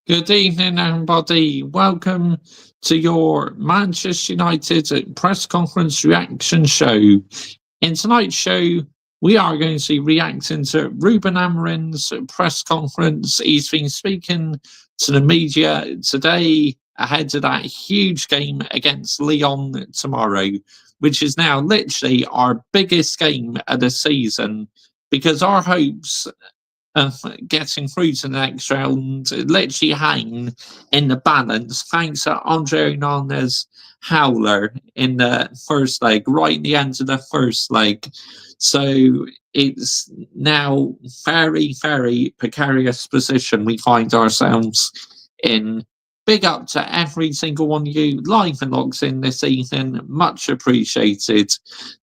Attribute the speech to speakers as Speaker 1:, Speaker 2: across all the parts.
Speaker 1: Good evening, everybody. Welcome to your Manchester United press conference reaction show. In tonight's show, we are going to be reacting to Ruben Amorim's press conference. He's been speaking to the media today ahead of that huge game against Lyon tomorrow, which is now literally our biggest game of the season because our hopes of getting through to the next round literally hang in the balance thanks to Andre Onana's howler in the first leg, right in the end of the first leg. So it's now very, very precarious position we find ourselves in. Big up to every single one of you live and logs in this evening. Much appreciated.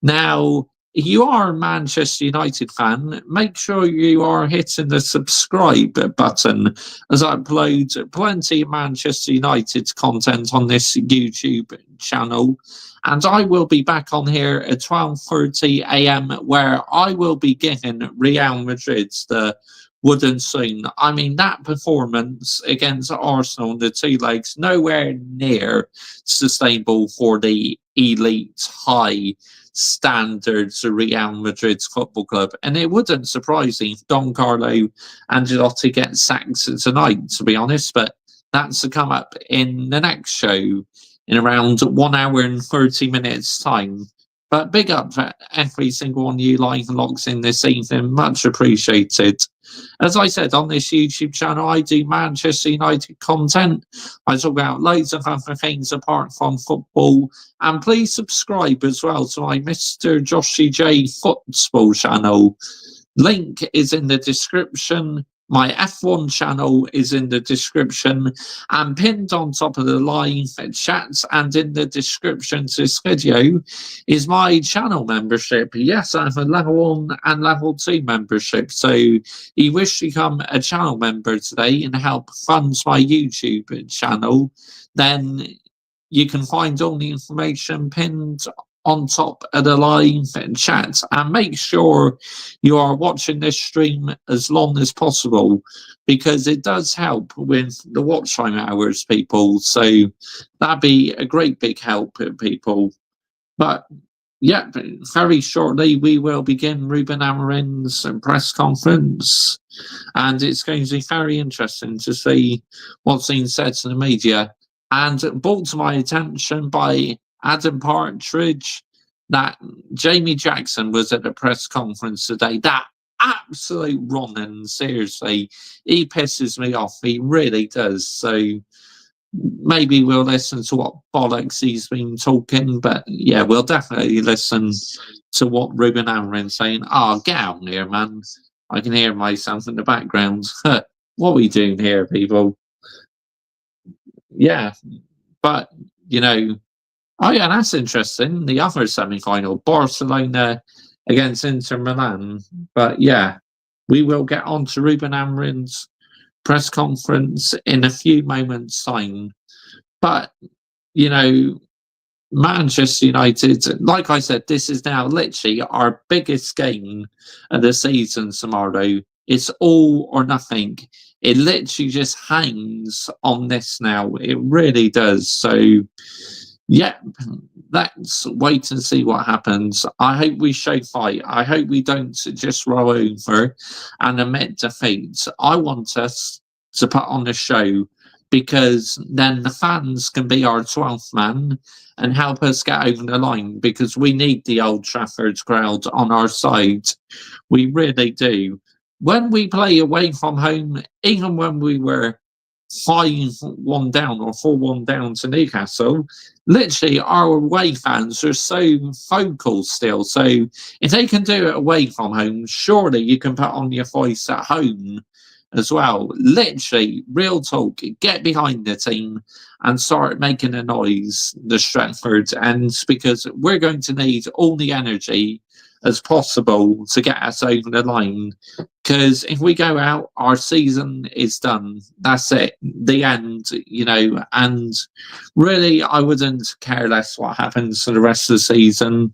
Speaker 1: Now, if you are a Manchester United fan, make sure you are hitting the subscribe button as I upload plenty of Manchester United content on this YouTube channel. And I will be back on here at 12:30 a.m. where I will be giving Real Madrid the wooden spoon. I mean, that performance against Arsenal in the two legs, nowhere near sustainable for the elite high standards of Real Madrid's football club. And it wouldn't surprise me if Don Carlo Ancelotti gets sacked tonight, to be honest, but that's to come up in the next show in around 1 hour and 30 minutes time. But big up for every single one of you live and logs in this evening. Much appreciated. As I said, on this YouTube channel, I do Manchester United content. I talk about loads of other things apart from football. And please subscribe as well to my Mr. Joshy J football channel. Link is in the description. My F1 channel is in the description, and pinned on top of the live chats and in the description to this video is my channel membership. Yes, I have a level 1 and level 2 membership. So if you wish to become a channel member today and help fund my YouTube channel, then you can find all the information pinned on top of the live chat, and make sure you are watching this stream as long as possible because it does help with the watch time hours, people. So that'd be a great big help, people. But yeah, very shortly we will begin Ruben Amorim's press conference, and it's going to be very interesting to see what's being said to the media. And brought to my attention by Adam Partridge that Jamie Jackson was at a press conference today. That absolute Ronan, seriously, he pisses me off. He really does. So maybe we'll listen to what bollocks he's been talking, but yeah, we'll definitely listen to what Ruben Amorim's saying. Oh, get out here, man. I can hear myself in the background. What are we doing here, people? Yeah, but, you know, oh yeah, that's interesting. The other semi-final, Barcelona against Inter Milan. But yeah, we will get on to Ruben Amorim's press conference in a few moments' time. But, you know, Manchester United, like I said, this is now literally our biggest game of the season tomorrow. It's all or nothing. It literally just hangs on this now. It really does. So, yeah, let's wait and see what happens. I hope we show fight. I hope we don't just roll over and admit defeat. I want us to put on a show because then the fans can be our 12th man and help us get over the line because we need the Old Trafford crowd on our side. We really do. When we play away from home, even when we were 5-1 down or 4-1 down to Newcastle, literally our away fans are so vocal still. So if they can do it away from home, surely you can put on your voice at home as well. Literally, real talk, get behind the team and start making a noise, the Stretford ends, because we're going to need all the energy as possible to get us over the line. Because if we go out, our season is done. That's it. The end, you know. And really, I wouldn't care less what happens for the rest of the season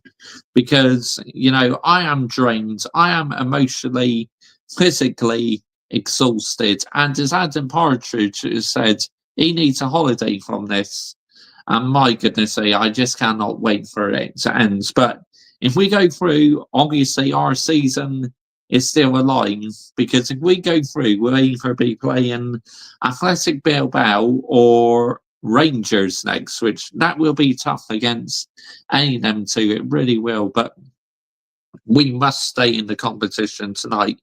Speaker 1: because, you know, I am drained. I am emotionally, physically, exhausted. And as Adam Partridge has said, he needs a holiday from this. And my goodness, I just cannot wait for it to end. But if we go through, obviously our season is still alive, because if we go through, we'll either be playing Athletic Bilbao or Rangers next, which that will be tough against any of them two. It really will. But we must stay in the competition tonight.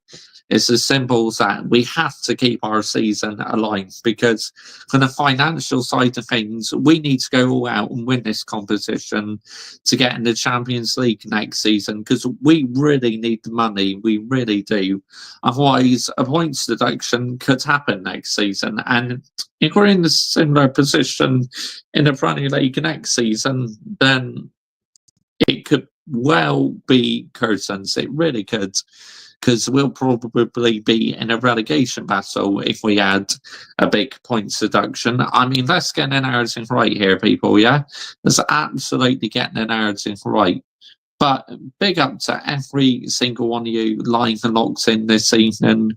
Speaker 1: It's as simple as that. We have to keep our season alive, because from the financial side of things, we need to go all out and win this competition to get in the Champions League next season, because we really need the money. We really do. Otherwise, a points deduction could happen next season. And if we're in a similar position in the Premier League next season, then it could well be curtains. It really could, because we'll probably be in a relegation battle if we add a big points deduction. I mean, let's get the narrative right here, people, yeah? Let's absolutely get the narrative right. But big up to every single one of you live and locked in this evening.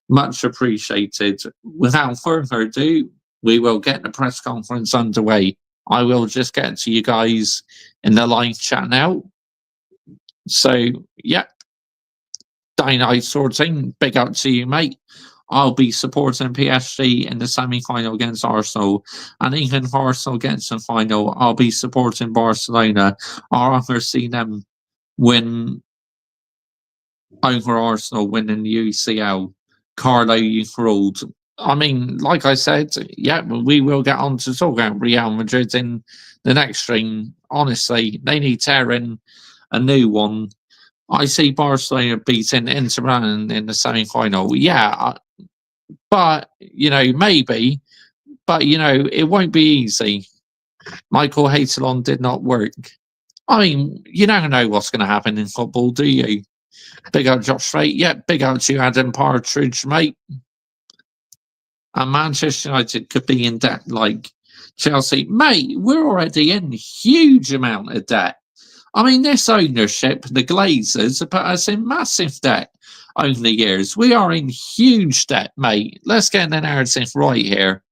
Speaker 1: Much appreciated. Without further ado, we will get the press conference underway. I will just get to you guys in the live chat now. So, yeah. Dynamite sorting, big up to you, mate. I'll be supporting PSG in the semi-final against Arsenal, and even if Arsenal gets the final, I'll be supporting Barcelona. I'd rather see them win over Arsenal winning the UCL. Carlo, you've ruled. I mean, like I said, yeah, we will get on to talk about Real Madrid in the next stream. Honestly, they need tearing a new one. I see Barcelona beating Inter Milan in the semi-final. Yeah, but, maybe. But, it won't be easy. Michael Haytalon did not work. I mean, you never know what's going to happen in football, do you? Big up Josh Fate. Yeah, big up to you, Adam Partridge, mate. And Manchester United could be in debt like Chelsea. Mate, we're already in huge amount of debt. I mean, this ownership, the Glazers, have put us in massive debt over the years. We are in huge debt, mate. Let's get the narrative right here.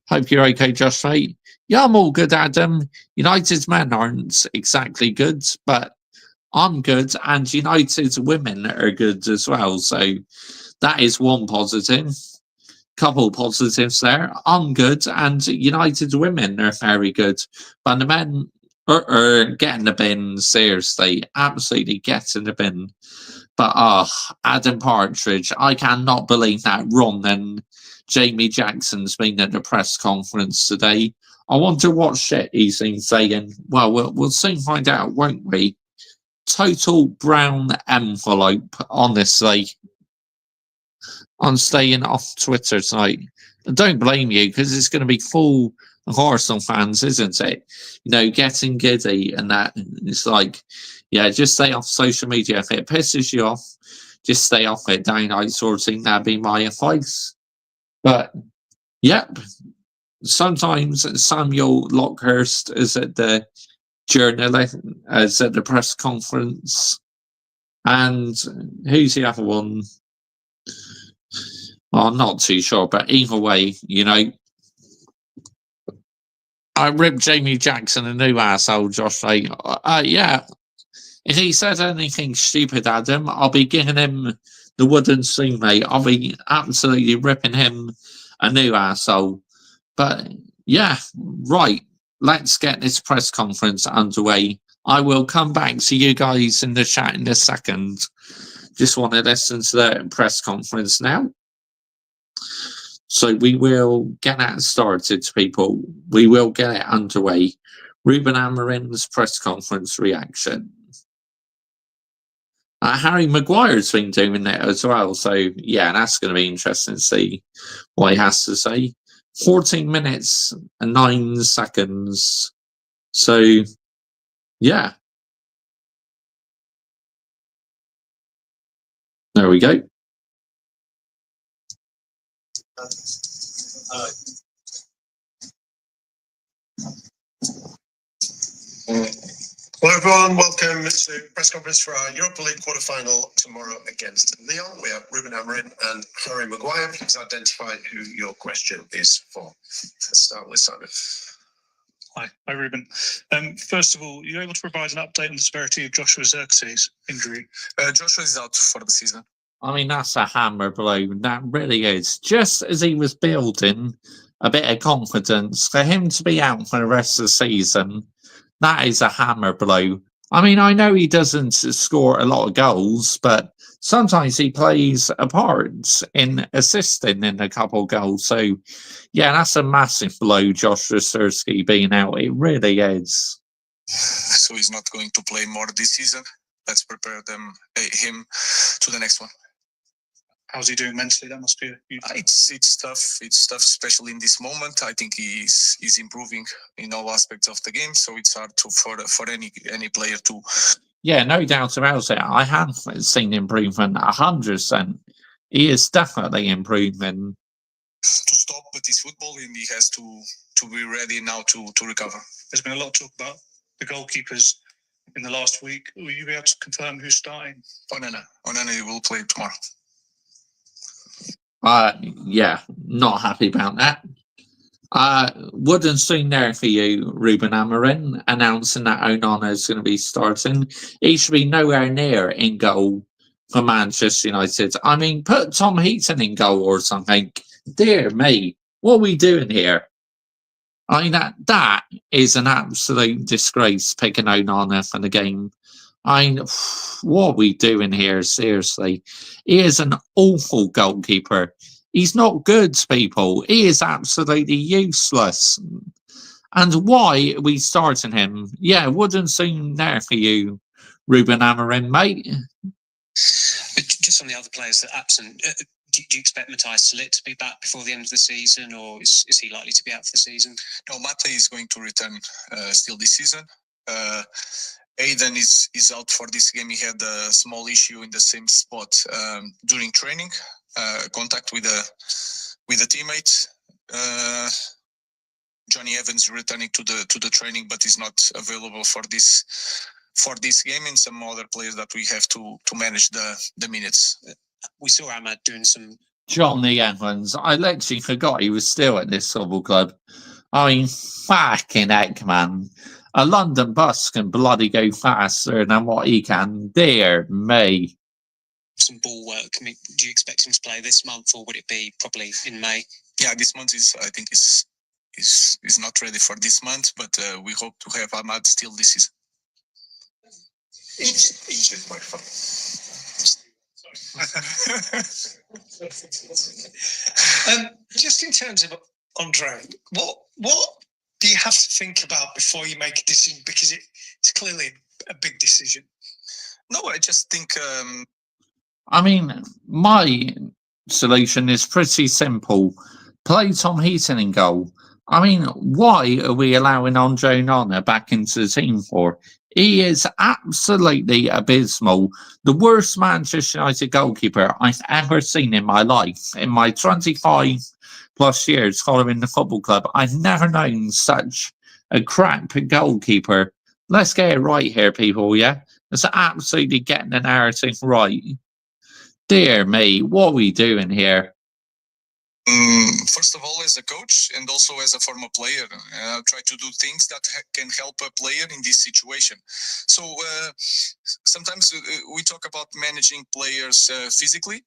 Speaker 1: Hope you're okay, Josh Fate. Yeah, I'm all good, Adam. United's men aren't exactly good, but I'm good, and United's women are good as well. So that is one positive. Couple positives there. I'm good, and United's women are very good. But the men get in the bin, seriously. Absolutely get in the bin. But Adam Partridge, I cannot believe that Ron and Jamie Jackson's been at the press conference today. I wonder what shit he's been saying. Well, we'll soon find out, won't we? Total brown envelope, honestly. I'm staying off Twitter tonight. Don't blame you, because it's going to be full of Arsenal fans, isn't it? Getting giddy and that. It's like, yeah, just stay off social media. If it pisses you off, just stay off it. Downright sorting, that'd be my advice. But, yep. Sometimes Samuel Lockhurst is at the journalist, is at the press conference. And who's the other one? Well, I'm not too sure, but either way, I ripped Jamie Jackson a new asshole, Josh. Yeah, if he says anything stupid, Adam, I'll be giving him the wooden spoon, mate. I'll be absolutely ripping him a new asshole. But yeah, right. Let's get this press conference underway. I will come back to you guys in the chat in a second. Just want to listen to the press conference now. So we will get that started, people. We will get it underway. Ruben Amorim's press conference reaction. Harry Maguire's been doing it as well. So, yeah, that's going to be interesting to see what he has to say. 14 minutes and 9 seconds. So, yeah. There we go.
Speaker 2: Hello everyone, welcome to the press conference for our Europa League quarter-final tomorrow against Lyon. We have Ruben, Amorim and Harry Maguire. Please identify who your question is for. Let's start with Simon.
Speaker 3: Hi Ruben. First of all, are you able to provide an update on the severity of Joshua Zirkzee injury?
Speaker 4: Joshua is out for the season.
Speaker 1: I mean, that's a hammer blow. That really is. Just as he was building a bit of confidence, for him to be out for the rest of the season, that is a hammer blow. I mean, I know he doesn't score a lot of goals, but sometimes he plays a part in assisting in a couple of goals. So, yeah, that's a massive blow, Joshua Zirkzee being out. It really is.
Speaker 4: So he's not going to play more this season. Let's prepare him to the next one.
Speaker 3: How's he doing mentally? That must be a huge...
Speaker 4: It's tough. It's tough, especially in this moment. I think he's improving in all aspects of the game. So it's hard for any player to.
Speaker 1: Yeah, no doubt about it. I have seen improvement 100%. He is definitely improving.
Speaker 4: To stop, but it's football, and he has to be ready now to recover.
Speaker 3: There's been a lot of talk about the goalkeepers in the last week. Will you be able to confirm who's starting?
Speaker 4: Onana will play tomorrow.
Speaker 1: Yeah, not happy about that. Wouldn't soon there for you, Ruben Amorim, announcing that Onana is going to be starting. He should be nowhere near in goal for Manchester United. I mean, put Tom Heaton in goal or something. Dear me, what are we doing here? I mean, that is an absolute disgrace, picking Onana for the game. I mean, what are we doing here? Seriously. He is an awful goalkeeper. He's not good, people. He is absolutely useless. And why are we starting him? Yeah, wouldn't seem there for you, Ruben Amorim, mate.
Speaker 5: Just on the other players that are absent, do you expect Matthijs de Ligt to be back before the end of the season, or is he likely to be out for the season?
Speaker 4: No, Mate is going to return still this season. Aiden is out for this game. He had a small issue in the same spot during training, contact with a teammate. Johnny Evans returning to the training, but is not available for this game, and some other players that we have to manage the minutes.
Speaker 5: We saw Ahmad doing some.
Speaker 1: Johnny Evans, I literally forgot he was still at this football club. I mean, fucking heck, man. A London bus can bloody go faster than what he can. Dear me.
Speaker 5: Some ball work. I mean, do you expect him to play this month, or would it be probably in May?
Speaker 4: Yeah, this month I think is not ready for this month, but we hope to have Ahmad still this season.
Speaker 2: It's my phone.
Speaker 6: Just in terms of Andre, what do you have to think about before you make a decision? Because it's clearly a big decision.
Speaker 4: No, I just think.
Speaker 1: I mean, my solution is pretty simple. Play Tom Heaton in goal. I mean, why are we allowing Andre Onana back into the team for? He is absolutely abysmal. The worst Manchester United goalkeeper I've ever seen in my life. In my 25 plus years following the football club, I've never known such a crap goalkeeper. Let's get it right here, people, yeah? Let's absolutely get the narrative right. Dear me, what are we doing here?
Speaker 4: First of all, as a coach and also as a former player, try to do things that can help a player in this situation. So sometimes we talk about managing players physically.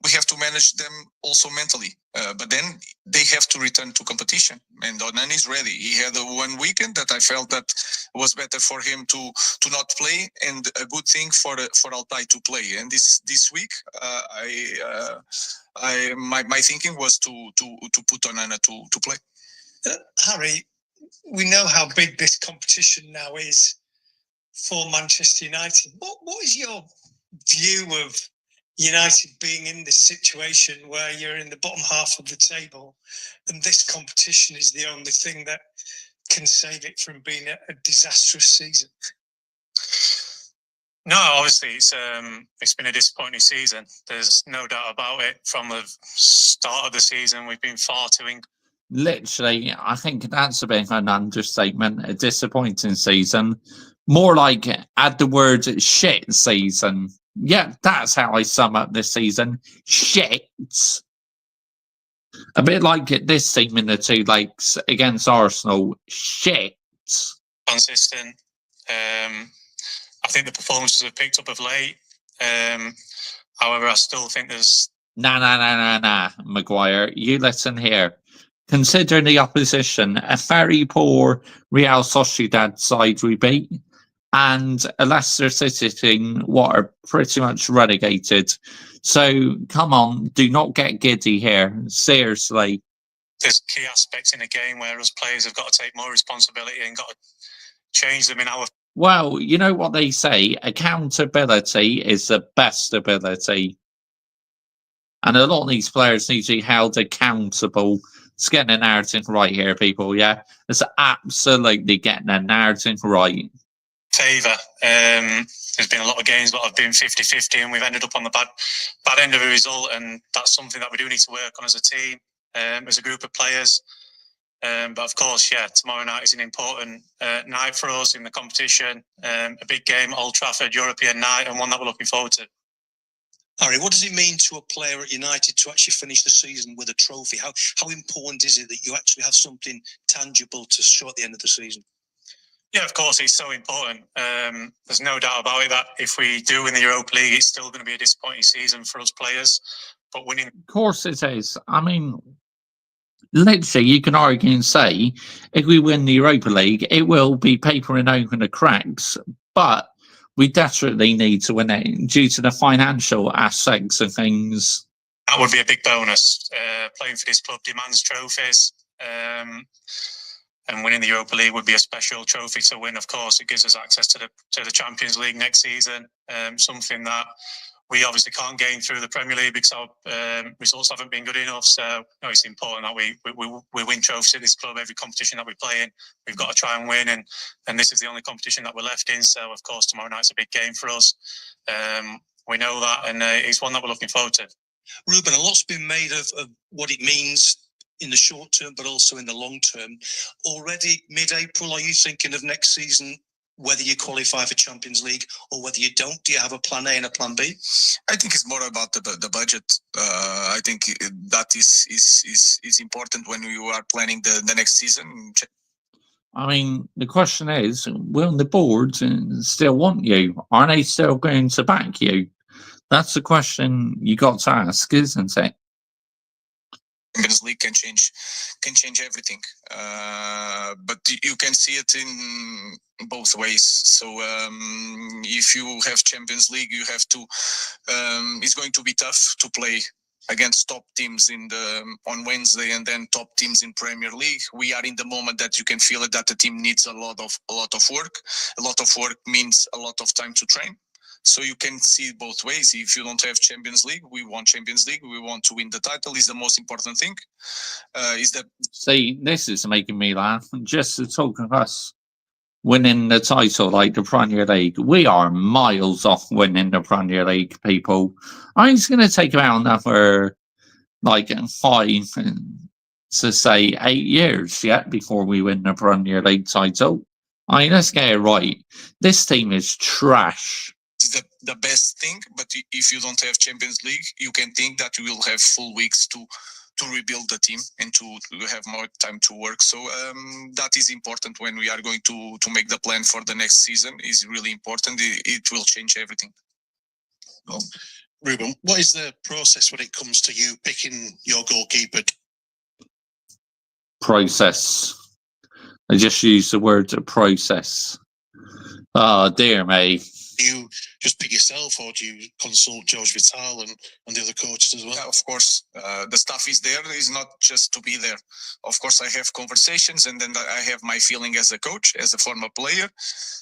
Speaker 4: We have to manage them also mentally, but then they have to return to competition. And Onana is ready. He had one weekend that I felt that was better for him to not play, and a good thing for Altai to play. And this week, my thinking was to put Onana to play.
Speaker 6: Harry, we know how big this competition now is for Manchester United. What is your view of United being in this situation where you're in the bottom half of the table and this competition is the only thing that can save it from being a disastrous season?
Speaker 3: No, obviously it's been a disappointing season. There's no doubt about it. From the start of the season, we've been far too
Speaker 1: Literally, I think that's a bit of an understatement. A disappointing season. More like add the word shit season. Yeah, that's how I sum up this season. Shit. A bit like this team in the two legs against Arsenal. Shit.
Speaker 3: Consistent. I think the performances have picked up of late. However, I still think there's...
Speaker 1: Nah, Maguire. You listen here. Considering the opposition, a very poor Real Sociedad side we beat, and a Leicester City team what are pretty much relegated. So come on, do not get giddy here. Seriously.
Speaker 3: There's key aspects in the game where us players have got to take more responsibility and got to change them in our...
Speaker 1: Well, you know what they say, accountability is the best ability. And a lot of these players need to be held accountable. It's getting the narrative right here, people, yeah? It's absolutely getting the narrative right.
Speaker 3: Favour. There's been a lot of games that have been 50-50 and we've ended up on the bad end of a result, and that's something that we do need to work on as a team, as a group of players. But of course, yeah, tomorrow night is an important night for us in the competition. A big game, Old Trafford, European night, and one that we're looking forward to.
Speaker 7: Harry, what does it mean to a player at United to actually finish the season with a trophy? How important is it that you actually have something tangible to show at the end of the season?
Speaker 3: Yeah, of course, it's so important. There's no doubt about it that if we do win the Europa League, it's still going to be a disappointing season for us players. But winning...
Speaker 1: Of course it is. I mean, literally, you can argue and say, if we win the Europa League, it will be papering open the cracks. But we desperately need to win it due to the financial aspects of things.
Speaker 3: That would be a big bonus. Playing for this club demands trophies. And winning the Europa League would be a special trophy to win. Of course, it gives us access to the Champions League next season. Something that we obviously can't gain through the Premier League because our results haven't been good enough. So it's important that we win trophies at this club. Every competition that we play in, we've got to try and win. And this is the only competition that we're left in. So of course, tomorrow night's a big game for us. We know that, and it's one that we're looking forward to.
Speaker 7: Ruben, a lot's been made of what it means in the short term, but also in the long term. Already mid-April, are you thinking of next season, whether you qualify for Champions League or whether you don't? Do you have a plan A and a plan B?
Speaker 4: I think it's more about the budget. I think that is important when you are planning the next season.
Speaker 1: I mean, the question is, will the board still want you? Are they still going to back you? That's the question you got to ask, isn't it?
Speaker 4: Champions League can change everything, but you can see it in both ways. So if you have Champions League, you have to. It's going to be tough to play against top teams on Wednesday and then top teams in Premier League. We are in the moment that you can feel it, that the team needs a lot of work. A lot of work means a lot of time to train. So you can see it both ways. If you don't have Champions League, we want Champions League. We want to win the title. Is the most important thing.
Speaker 1: See, this is making me laugh. Just to talk of us winning the title, like the Premier League, we are miles off winning the Premier League, people. I think it's going to take about another, 5 to say 8 years yet before we win the Premier League title. I mean, let's get it right. This team is trash.
Speaker 4: The best thing, but if you don't have Champions League, you can think that you will have full weeks to rebuild the team and to have more time to work. So that is important when we are going to make the plan for the next season. Is really important. It will change everything.
Speaker 7: Well, Ruben, what is the process when it comes to you picking your goalkeeper?
Speaker 1: Process. I just used the word process. Oh, dear me.
Speaker 7: Do you just pick yourself, or do you consult George Vital and the other coaches as well?
Speaker 4: Yeah, of course. The staff is there. Is not just to be there. Of course, I have conversations, and then I have my feeling as a coach, as a former player.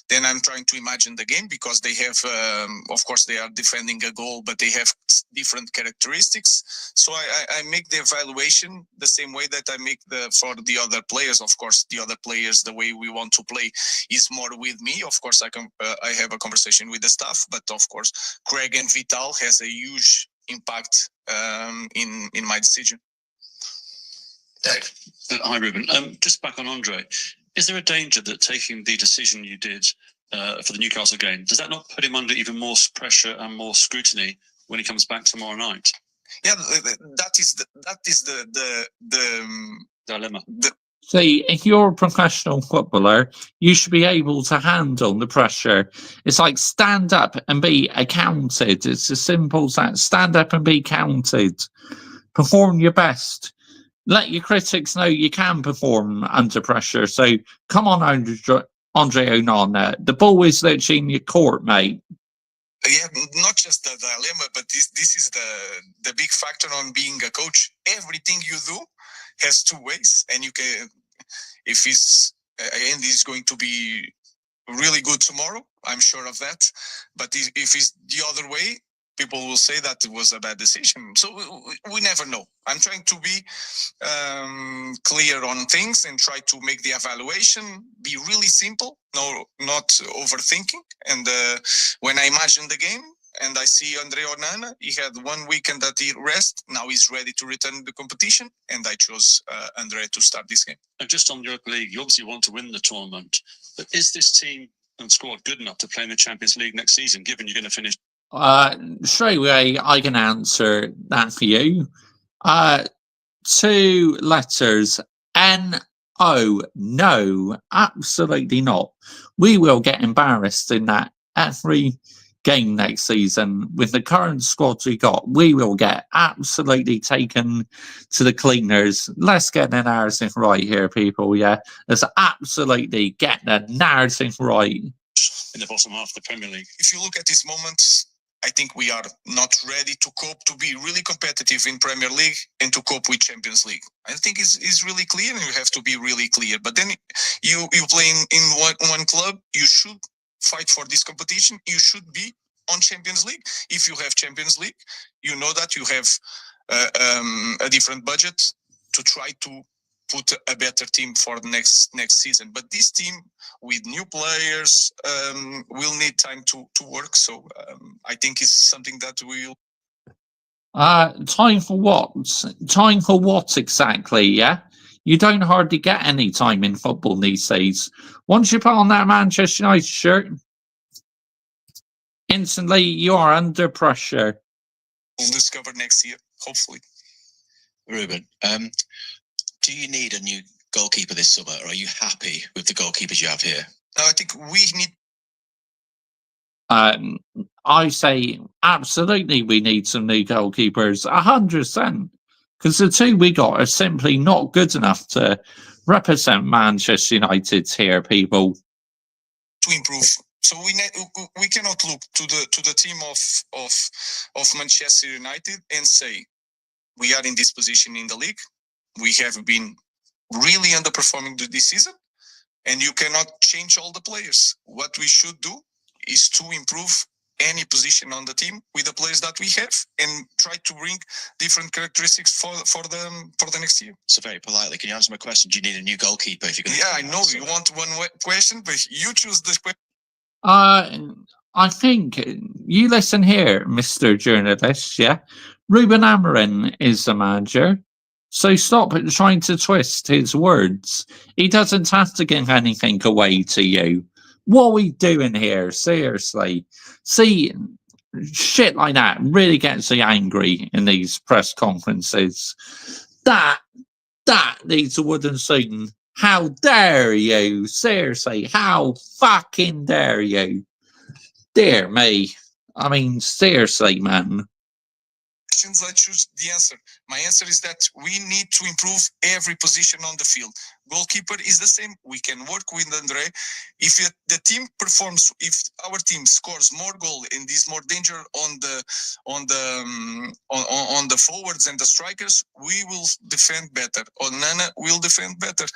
Speaker 4: Then I'm trying to imagine the game because they have, of course, they are defending a goal, but they have different characteristics. So I make the evaluation the same way that I make for the other players. Of course, the other players, the way we want to play is more with me. Of course, I have a conversation with the staff, but of course, Craig and Vital has a huge impact in my decision.
Speaker 7: Dave.
Speaker 8: Hi, Ruben. Just back on Andre. Is there a danger that taking the decision you did for the Newcastle game. Does that not put him under even more pressure and more scrutiny when he comes back tomorrow night?
Speaker 4: Yeah, that is the
Speaker 8: Dilemma.
Speaker 1: See, if you're a professional footballer, you should be able to handle the pressure. It's like stand up and be accounted. It's as simple as that. Stand up and be counted. Perform your best. Let your critics know you can perform under pressure. So come on, Andre Onana. The ball is literally in your court, mate.
Speaker 4: Yeah, not just the dilemma, but this is the big factor on being a coach. Everything you do has two ways, and you can, if he's and he's going to be really good tomorrow, I'm sure of that. But if it's the other way, people will say that it was a bad decision. So we never know. I'm trying to be clear on things and try to make the evaluation be really simple, not overthinking. And when I imagine the game and I see Andre Onana, he had 1 weekend that he rest. Now he's ready to return to the competition, and I chose Andre to start this game.
Speaker 8: And just on Europa League, you obviously want to win the tournament, but is this team and squad good enough to play in the Champions League next season, given you're going to finish?
Speaker 1: Straight away, I can answer that for you. 2 letters. N-O. No, absolutely not. We will get embarrassed in that every game next season. With the current squad we got, we will get absolutely taken to the cleaners. Let's get the narrative right here, people. Yeah, let's absolutely get the narrative right.
Speaker 8: In the bottom half of the Premier League.
Speaker 4: If you look at this moment, I think we are not ready to cope, to be really competitive in Premier League and to cope with Champions League. I think it's really clear, and you have to be really clear. But then you play in one club, you should fight for this competition. You should be on Champions League. If you have Champions League, you know that you have a different budget to try to put a better team for the next season. But this team with new players will need time to work. So I think it's something that will.
Speaker 1: Time for what? Time for what exactly? Yeah, you don't hardly get any time in football these days. Once you put on that Manchester United shirt, instantly you are under pressure.
Speaker 4: We'll discover next year, hopefully.
Speaker 9: Ruben, do you need a new goalkeeper this summer, or are you happy with the goalkeepers you have here?
Speaker 4: No, I think we need.
Speaker 1: I say absolutely we need some new goalkeepers, 100%, because the 2 we got are simply not good enough to represent Manchester United here, people.
Speaker 4: To improve. So we cannot look to the team of Manchester United and say we are in this position in the league. We have been really underperforming this season, and you cannot change all the players. What we should do is to improve any position on the team with the players that we have and try to bring different characteristics for the next year.
Speaker 9: So very politely, can you answer my question? Do you need a new goalkeeper? If you're going
Speaker 4: I know you want one question, but you choose the question.
Speaker 1: I think you listen here, Mr. Journalist. Yeah, Ruben Amorim is the manager. So stop trying to twist his words. He doesn't have to give anything away to you. What are we doing here? Seriously. See, shit like that really gets me angry in these press conferences. That needs a wooden spoon. How dare you? Seriously, how fucking dare you? Dear me. I mean, seriously, man.
Speaker 4: I choose the answer. My answer is that we need to improve every position on the field. Goalkeeper is the same. We can work with Andre. If the team performs, if our team scores more goal and is more danger on the forwards and the strikers, we will defend better. Onana will defend better.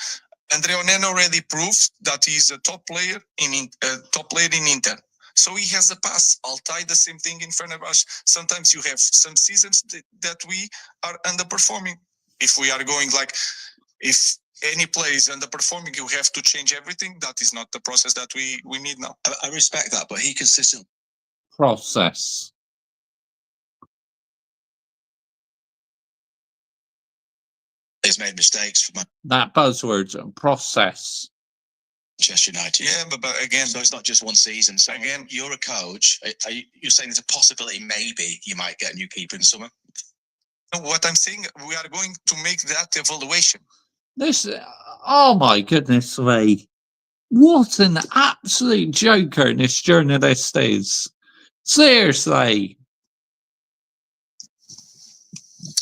Speaker 4: Andre Onana already proved that he is a top player in Inter. So he has a pass. Altai, the same thing in Fenerbahce. Sometimes you have some seasons that we are underperforming. If we are going like, if any player is underperforming, you have to change everything. That is not the process that we need now.
Speaker 9: I respect that, but he consistently.
Speaker 1: Process.
Speaker 9: He's made mistakes.
Speaker 1: That buzzword, process.
Speaker 9: Manchester United.
Speaker 4: Yeah, but again,
Speaker 9: So it's not just one season. So
Speaker 4: Again-
Speaker 9: you're a coach. You're saying there's a possibility maybe you might get a new keeper in summer?
Speaker 4: no, what I'm saying, we are going to make that evaluation.
Speaker 1: This, oh my goodness me. What an absolute joker this journalist is. Seriously.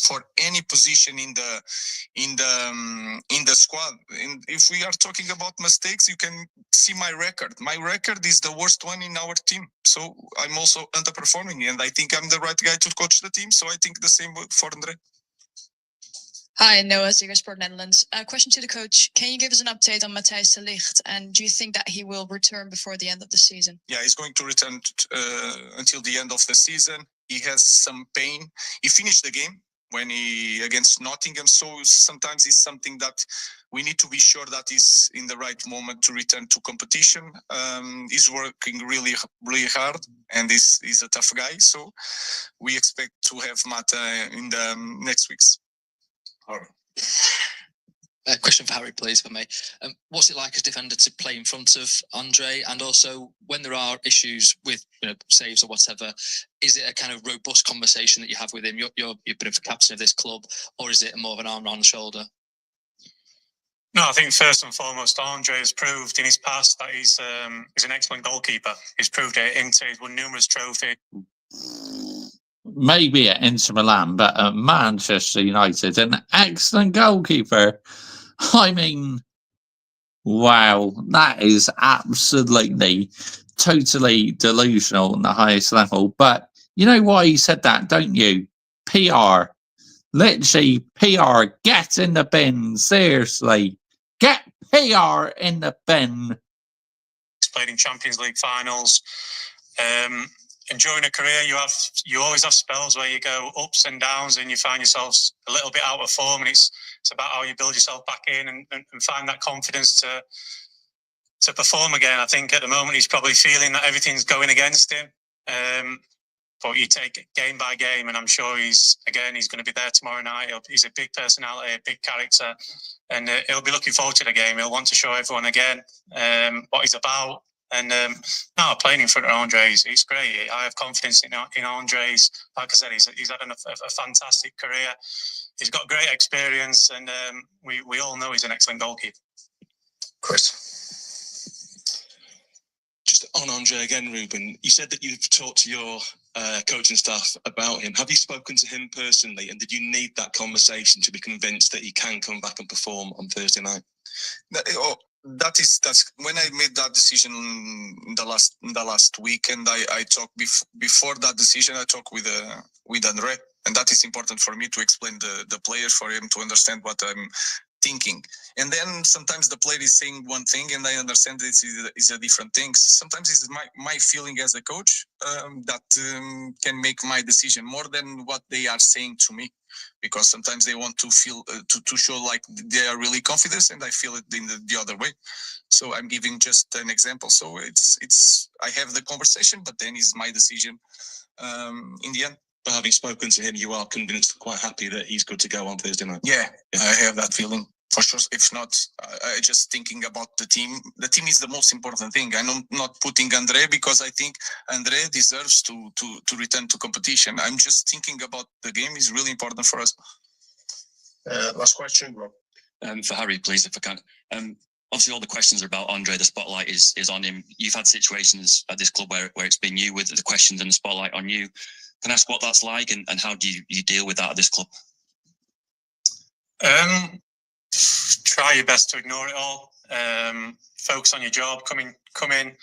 Speaker 4: For any position in the squad. And if we are talking about mistakes, you can see my record. My record is the worst one in our team. So I'm also underperforming, and I think I'm the right guy to coach the team. So I think the same for Andre.
Speaker 10: Hi, Noah, Ziggo Sport Netherlands. Question to the coach. Can you give us an update on Matthijs de Ligt? And do you think that he will return before the end of the season?
Speaker 4: Yeah, he's going to return until the end of the season. He has some pain. He finished the game when he against Nottingham. So sometimes it's something that we need to be sure that he's in the right moment to return to competition. He's working really hard, and he's a tough guy. So we expect to have Mata in the next weeks.
Speaker 11: A question for Harry, please, for me. What's it like as defender to play in front of Andre? And also, when there are issues with saves or whatever, is it a kind of robust conversation that you have with him? You're a bit of a captain of this club, or is it more of an arm around the shoulder?
Speaker 3: No, I think first and foremost, Andre has proved in his past that he's an excellent goalkeeper. He's proved it into. He's won numerous trophies.
Speaker 1: Maybe at Inter Milan, but at Manchester United, an excellent goalkeeper. I mean, wow, that is absolutely, totally delusional on the highest level. But you know why he said that, don't you? PR. Literally, PR. Get in the bin. Seriously. Get PR in the bin.
Speaker 3: He's played in Champions League finals. Enjoying a career, you always have spells where you go ups and downs, and you find yourselves a little bit out of form. And it's about how you build yourself back in and find that confidence to perform again. I think at the moment he's probably feeling that everything's going against him. But you take it game by game, and I'm sure he's going to be there tomorrow night. He's a big personality, a big character, and he'll be looking forward to the game. He'll want to show everyone again what he's about. And no, playing in front of Andre, it's great. I have confidence in Andre's. Like I said, he's had a fantastic career. He's got great experience, and we all know he's an excellent goalkeeper.
Speaker 2: Chris.
Speaker 12: Just on Andre again, Ruben, you said that you've talked to your coaching staff about him. Have you spoken to him personally, and did you need that conversation to be convinced that he can come back and perform on Thursday night?
Speaker 4: That's when I made that decision in the last week, and I talked before that decision. I talked with Andre, and that is important for me to explain the players, for him to understand what I'm thinking. And then sometimes the player is saying one thing, and I understand it's a different thing. Sometimes it's my feeling as a coach that can make my decision more than what they are saying to me, because sometimes they want to feel to show like they are really confident, and I feel it in the other way. So I'm giving just an example. So it's I have the conversation, but then it's my decision in the end.
Speaker 12: But having spoken to him, you are convinced, quite happy that he's good to go on Thursday night?
Speaker 4: Yeah, I have that feeling for sure. If not, I just thinking about the team. The team is the most important thing. I'm not putting Andre because I think Andre deserves to return to competition. I'm just thinking about the game is really important for us.
Speaker 2: Last question, Rob.
Speaker 8: For Harry, please, if I can. Obviously, all the questions are about Andre. The spotlight is on him. You've had situations at this club where it's been you with the questions and the spotlight on you. Can I ask what that's like, and how do you deal with that at this club?
Speaker 3: Try your best to ignore it all. Focus on your job. Come in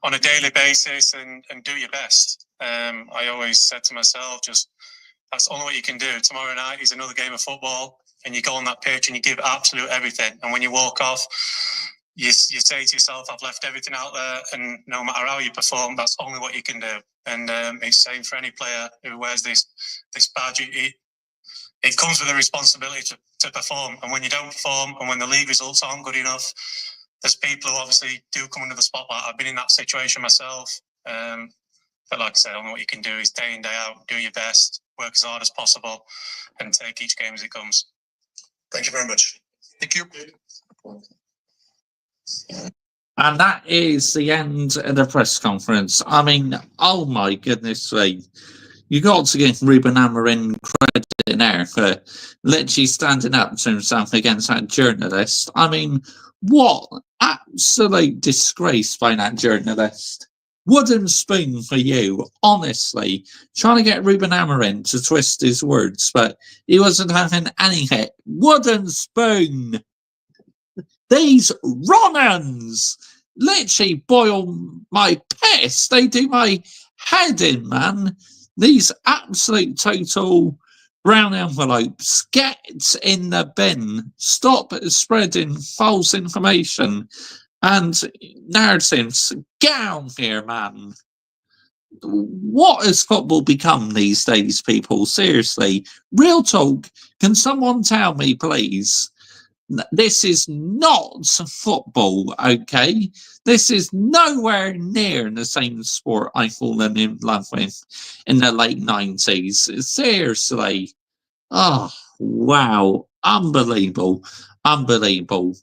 Speaker 3: on a daily basis and do your best. I always said to myself, that's only what you can do. Tomorrow night is another game of football, and you go on that pitch and you give absolute everything. And when you walk off, you say to yourself, I've left everything out there, and no matter how you perform, that's only what you can do. And it's the same for any player who wears this badge. It comes with a responsibility to perform. And when you don't perform, and when the league results aren't good enough, there's people who obviously do come under the spotlight. I've been in that situation myself. But like I said, only what you can do is day in, day out, do your best, work as hard as possible, and take each game as it comes.
Speaker 2: Thank you very much.
Speaker 4: Thank you.
Speaker 1: And that is the end of the press conference. I mean, oh my goodness me. You got to give Ruben Amorim credit there for literally standing up to himself against that journalist. I mean, what absolute disgrace by that journalist. Wooden spoon for you, honestly. Trying to get Ruben Amorim to twist his words, but he wasn't having any hit. Wooden spoon. These Ronans literally boil my piss. They do my head in, man. These absolute total brown envelopes. Get in the bin. Stop spreading false information and narratives. Get out here, man. What has football become these days, people? Seriously. Real talk. Can someone tell me, please? This is not football, okay? This is nowhere near the same sport I've fallen in love with in the late 90s. Seriously. Oh, wow. Unbelievable. Unbelievable.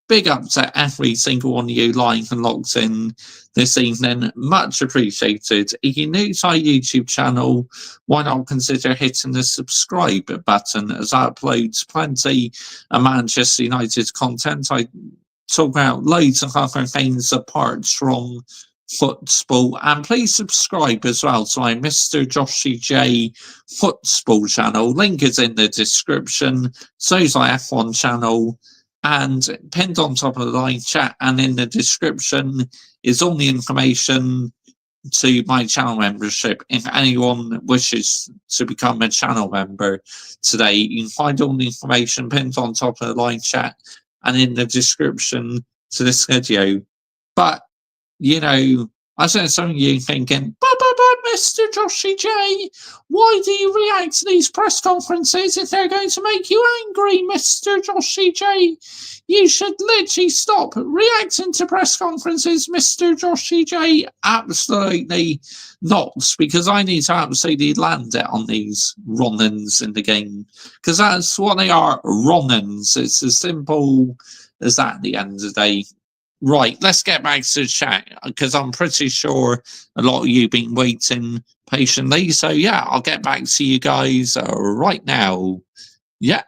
Speaker 1: Big up to every single one of you lying and locked in this evening. Much appreciated. If you're new to our YouTube channel, why not consider hitting the subscribe button, as I upload plenty of Manchester United content. I talk about loads of other things apart from football. And please subscribe as well to my Mr. Joshy J football channel. Link is in the description. So's my F1 channel. And pinned on top of the live chat and in the description is all the information to my channel membership. If anyone wishes to become a channel member today, you can find all the information pinned on top of the live chat and in the description to this video. But, you know, I said some of you thinking, but, Mr. Joshy J, why do you react to these press conferences if they're going to make you angry, Mr. Joshy J? You should literally stop reacting to press conferences, Mr. Joshy J. Absolutely not, because I need to absolutely land it on these Ronans in the game, because that's what they are, Ronans. It's as simple as that at the end of the day. Right, let's get back to the chat, because I'm pretty sure a lot of you have been waiting patiently. So, yeah, I'll get back to you guys right now. Yep.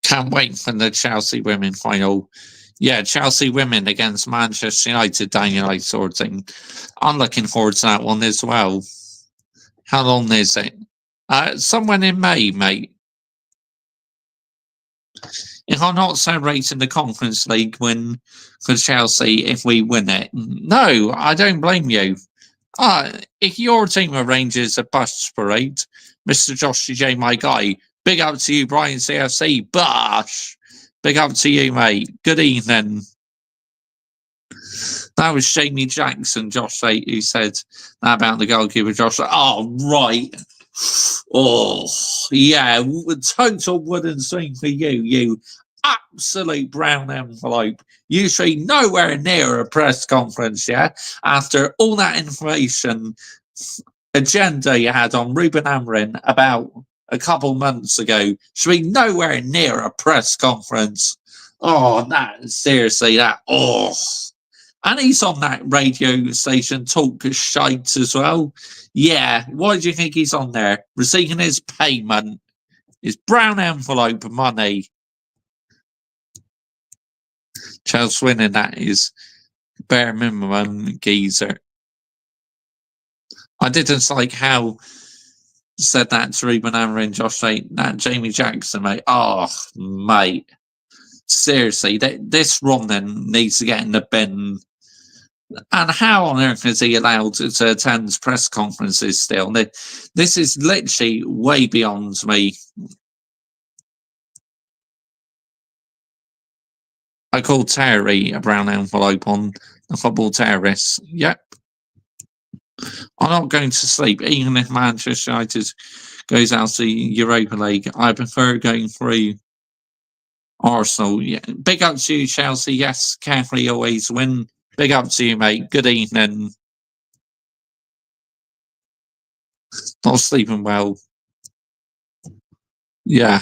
Speaker 1: Can't wait for the Chelsea women final. Yeah, Chelsea women against Manchester United, Daniel, I sort of thing. I'm looking forward to that one as well. How long is it? Somewhere in May, mate. If I'm not celebrating the Conference League win for Chelsea if we win it, no, I don't blame you. If your team arranges a bus parade, Mr. Joshy J, my guy, big up to you, Brian CFC. Bosh! Big up to you, mate. Good evening. That was Jamie Jackson, Josh, who said that about the goalkeeper, Josh. Oh, right. Oh, yeah. Total wooden swing for you, you absolute brown envelope. You should be nowhere near a press conference, yeah? After all that information agenda you had on Ruben Amorim about a couple months ago, should be nowhere near a press conference. Oh, that, seriously, that, oh. And he's on that radio station, Talk Shite, as well. Yeah, why do you think he's on there? Receiving his payment, his brown envelope money. Chelsea winning, that is bare minimum, geezer. I didn't like how said that to Ruben Amorim, Josh, that Jamie Jackson, mate. Oh, mate. Seriously, this Ronan needs to get in the bin. And how on earth is he allowed to attend press conferences still? This is literally way beyond me. I call Terry a brown envelope on the football terrorists. Yep. I'm not going to sleep, even if Manchester United goes out to Europa League. I prefer going through Arsenal. Yeah. Big up to you, Chelsea. Yes, carefully always win. Big up to you, mate. Good evening. Not sleeping well. Yeah,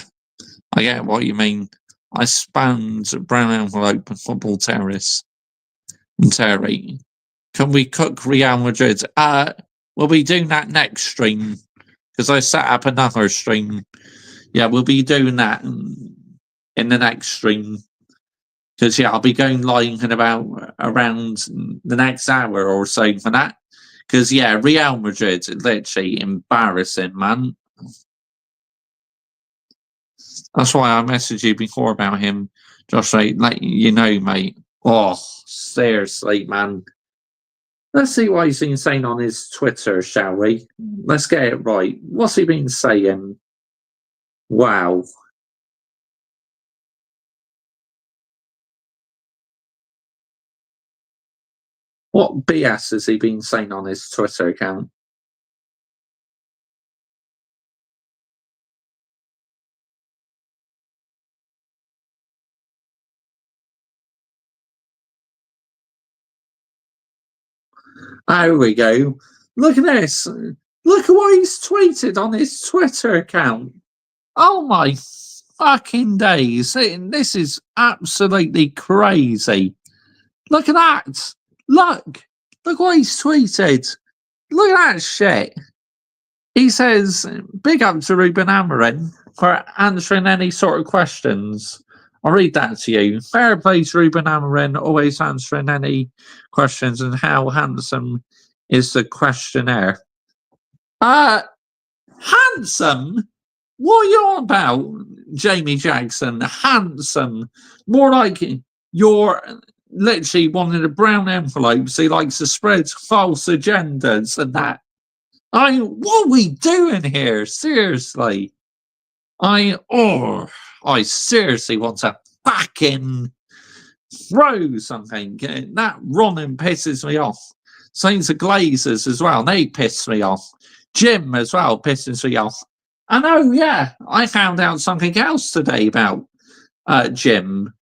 Speaker 1: I get what you mean. I spammed brown envelope and football terrace. And Terry, can we cook Real Madrid? We'll be doing that next stream because I set up another stream. Yeah, we'll be doing that in the next stream. Because yeah, I'll be going live in about around the next hour or so for that. Because yeah, Real Madrid, literally embarrassing, man. That's why I messaged you before about him, Josh. Like you know, mate. Oh, seriously, man. Let's see what he's been saying on his Twitter, shall we? Let's get it right. What's he been saying? Wow. What BS has he been saying on his Twitter account? There we go. Look at this. Look at what he's tweeted on his Twitter account. Oh my fucking days. This is absolutely crazy. Look at that. Look what he's tweeted. Look at that shit. He says, big up to Ruben Amorim for answering any sort of questions. I'll read that to you. Fair play to Ruben Amorim, always answering any questions, and how handsome is the questionnaire. Handsome? What are you on about, Jamie Jackson? Handsome? More like you're literally one of the brown envelopes. He likes to spread false agendas and that. What are we doing here? Seriously. I seriously want to fucking throw something. That running pisses me off. Same to Glazers as well. They piss me off. Jim as well pisses me off. And oh yeah, I found out something else today about Jim.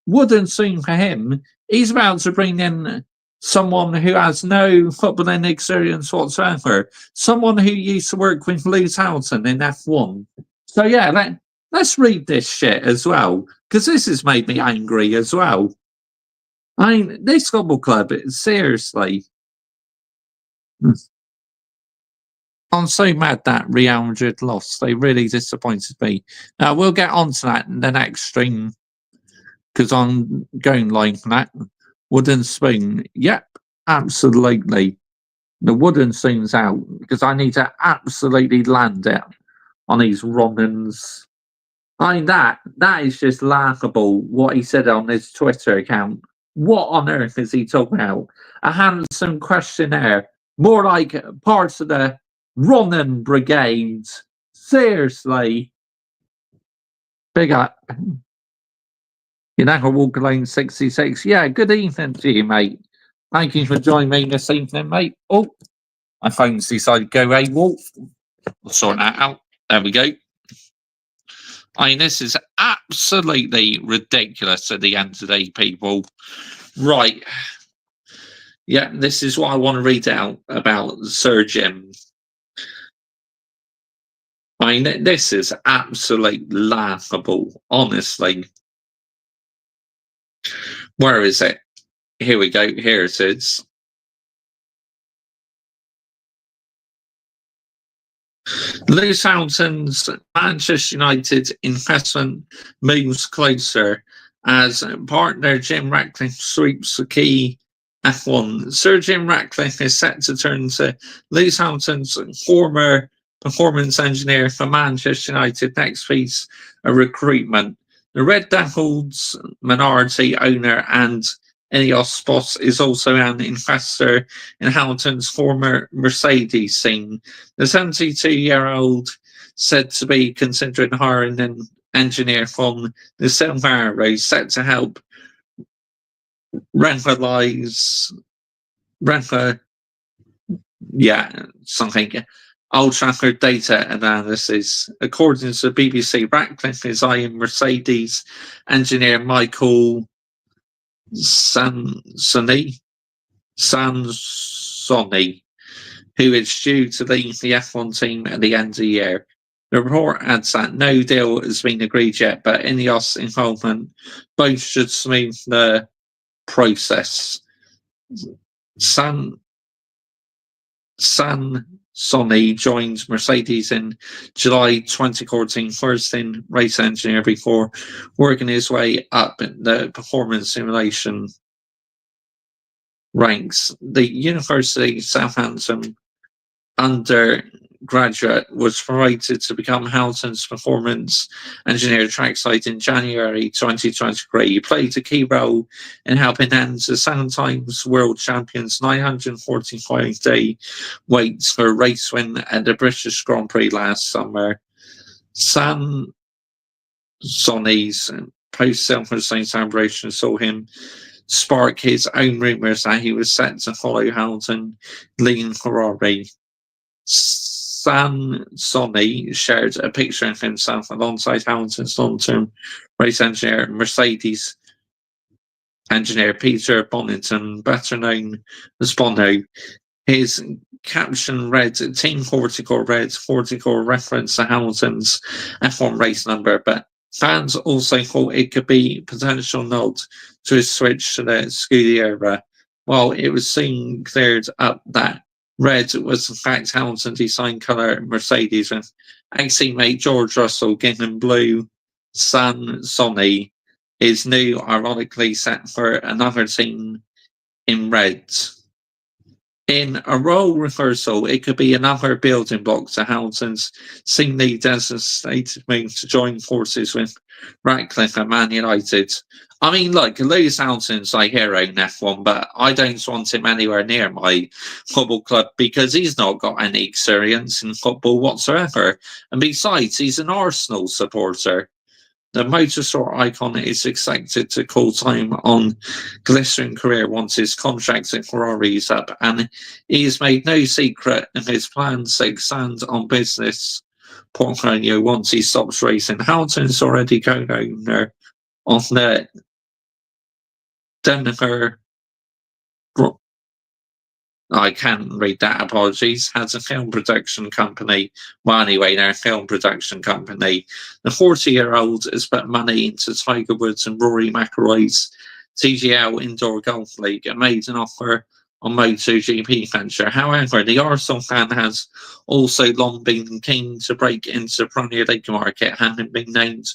Speaker 1: Wouldn't seem for him. He's about to bring in someone who has no footballing experience whatsoever. Someone who used to work with Lewis Hamilton in F1. So yeah, let's read this shit as well, because this has made me angry as well. I mean, this football club, seriously. I'm so mad that Real Madrid lost. They really disappointed me. We'll get on to that in the next stream, because I'm going live for that. Wooden spoon. Yep, absolutely. The wooden spoon's out, because I need to absolutely land it on these Romans. I mean, that is just laughable, what he said on his Twitter account. What on earth is he talking about? A handsome questionnaire. More like parts of the Ronan Brigade. Seriously. Big up. You never walk alone 66. Yeah, good evening to you, mate. Thank you for joining me this evening, mate. Oh, my phone's decided to go AWOL. We'll sort that out. There we go. I mean, this is absolutely ridiculous at the end of the day, people. Right. Yeah, this is what I want to read out about Sir Jim. I mean, this is absolutely laughable, honestly. Where is it? Here we go. Here it is. Lewis Hamilton's Manchester United investment moves closer as partner Jim Ratcliffe sweeps the key F1. Sir Jim Ratcliffe is set to turn to Lewis Hamilton's former performance engineer for Manchester United next piece of recruitment. The Red Devils minority owner and Ineos boss is also an investor in Hamilton's former Mercedes team. The 72-year-old said to be considering hiring an engineer from the Silver Arrows set to help Old Trafford data analysis. According to the BBC, Ratcliffe is eyeing Mercedes engineer Michael Sansoni, who is due to leave the F1 team at the end of the year. The report adds that no deal has been agreed yet, but Ineos involvement both should smooth the process. Sonny joined Mercedes in July 2014, first in race engineer before working his way up in the performance simulation ranks. The University of Southampton undergraduate was promoted to become Hamilton's performance engineer trackside in January 2023. He played a key role in helping end the 7-times world champions 945-day wait for a race win at the British Grand Prix last summer. Sonny's post-Silverstone celebration saw him spark his own rumours that he was set to follow Hamilton, Lyon, Ferrari. Sonny shared a picture of himself alongside Hamilton's long-term race engineer, Mercedes engineer Peter Bonington, better known as Bono. His caption read, Team Horticore Red, Horticore reference to Hamilton's F1 race number, but fans also thought it could be a potential nod to his switch to the Scuderia. While it was soon cleared up that red was in fact Hamilton's design colour Mercedes, with ex-teammate George Russell giving blue. Sonny is new, ironically set for another team in red. In a role reversal, it could be another building block to Hamilton's seemingly devastated move to join forces with Ratcliffe and Man United. I mean, look, Lewis Hamilton's like hero in F1, but I don't want him anywhere near my football club because he's not got any experience in football whatsoever. And besides, he's an Arsenal supporter. The motorsport icon is expected to call time on glittering career once his contract at Ferrari is up, and he has made no secret of his plans to expand on business portfolio once he stops racing. Hamilton's already co-owner of the Denver. I can't read that, apologies, has a film production company. Well, anyway, they're a film production company. The 40-year-old has put money into Tiger Woods and Rory McIlroy's TGL Indoor Golf League and made an offer on MotoGP venture. However, the Arsenal fan has also long been keen to break into the Premier League market, having been named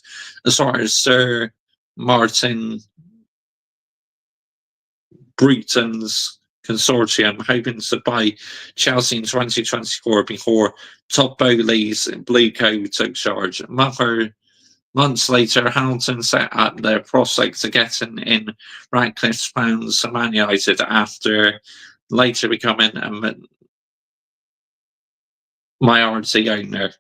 Speaker 1: as far as Sir Martin Bruton's consortium, hoping to buy Chelsea in 2024 before Todd Bowley's Blue Co took charge. Months later, Hamilton set up the prospect of getting in Ratcliffe's pounds to Man United after later becoming a minority owner.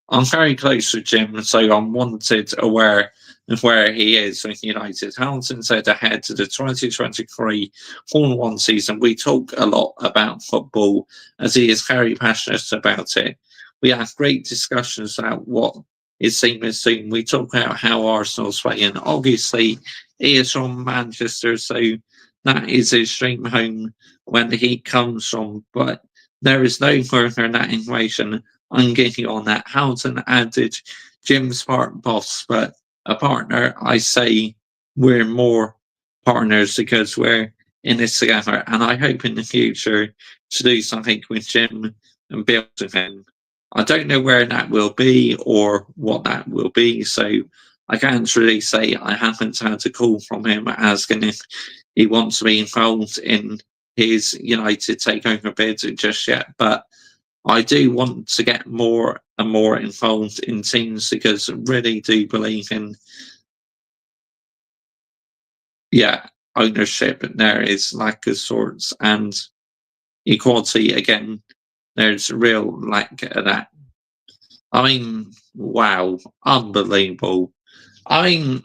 Speaker 1: I'm very close with Jim, so I'm wanted aware of where he is with United. Hamilton said ahead to the 2023 Formula 1 season, we talk a lot about football as he is very passionate about it. We have great discussions about what his team is doing. We talk about how Arsenal's playing. Obviously, he is from Manchester, so that is his dream home when he comes from, but there is no further than that information I'm getting on that. Hamilton added Jim's part boss, but a partner. I say we're more partners because we're in this together, and I hope in the future to do something with Jim and build with him. I don't know where that will be or what that will be, so I can't really say. I haven't had a call from him asking if he wants to be involved in his United takeover bid just yet, but I do want to get more and more involved in teams because I really do believe in, ownership. There is lack of sorts and equality. Again, there's real lack of that. I mean, wow, unbelievable. I mean,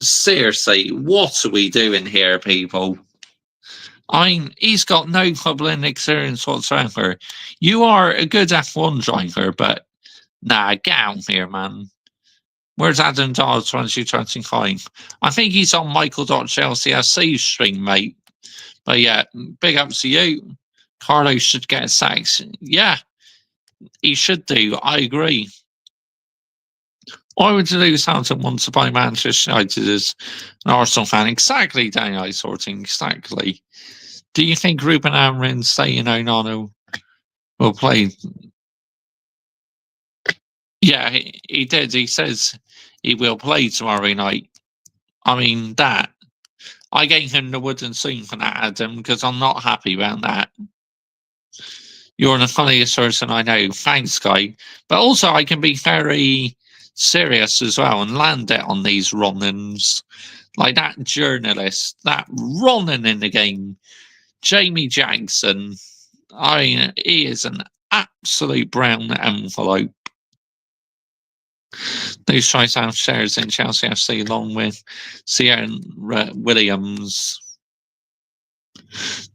Speaker 1: seriously, what are we doing here, people? I mean, he's got no footballing experience whatsoever. You are a good F1 driver, but nah, get out here, man. Where's Adam Dawes 2025? I think he's on Michael.CLCSC stream, mate. But yeah, big up to you. Carlos should get a sack. Yeah, he should do. I agree. Why would you lose Southampton want to buy Manchester United as an Arsenal fan? Exactly, Danny Sorting, exactly. Do you think Ruben Amorim saying Onana will play? Yeah, he did. He says he will play tomorrow night. I mean, that. I gave him the wooden spoon for that, Adam, because I'm not happy about that. You're the funniest person I know. Thanks, guy. But also, I can be very serious as well and land it on these Ronans. Like that journalist, that Ronan in the game, Jamie Jackson. He is an absolute brown envelope. Those tries out shares in Chelsea FC along with Sierra Williams.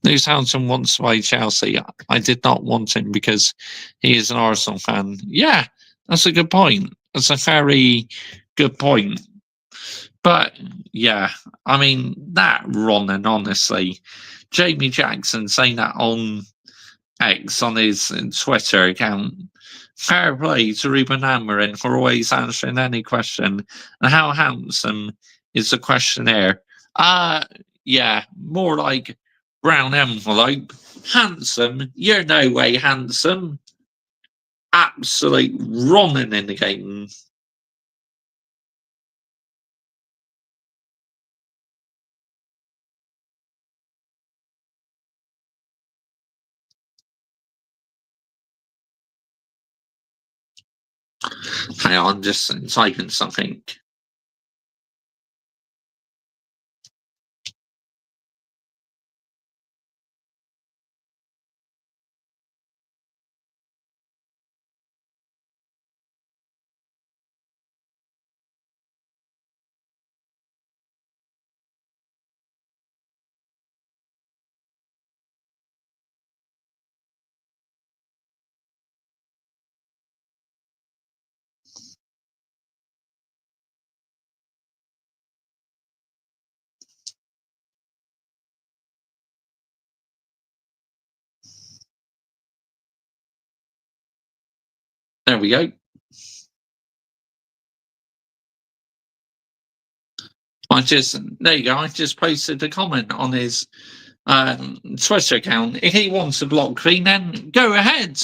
Speaker 1: New Southampton wants to buy Chelsea. I did not want him because he is an Arsenal fan. Yeah, that's a good point. That's a very good point. But yeah, I mean, that Ronan, honestly, Jamie Jackson saying that on X, on his Twitter account. Fair play to Ruben Amorim for always answering any question. And how handsome is the questionnaire? Yeah, more like brown envelope. Handsome? You're no way handsome. Absolute Ronan in the game. Hang on, I'm just typing something. There we go. There you go. I just posted a comment on his Twitter account. If he wants to block me, then go ahead.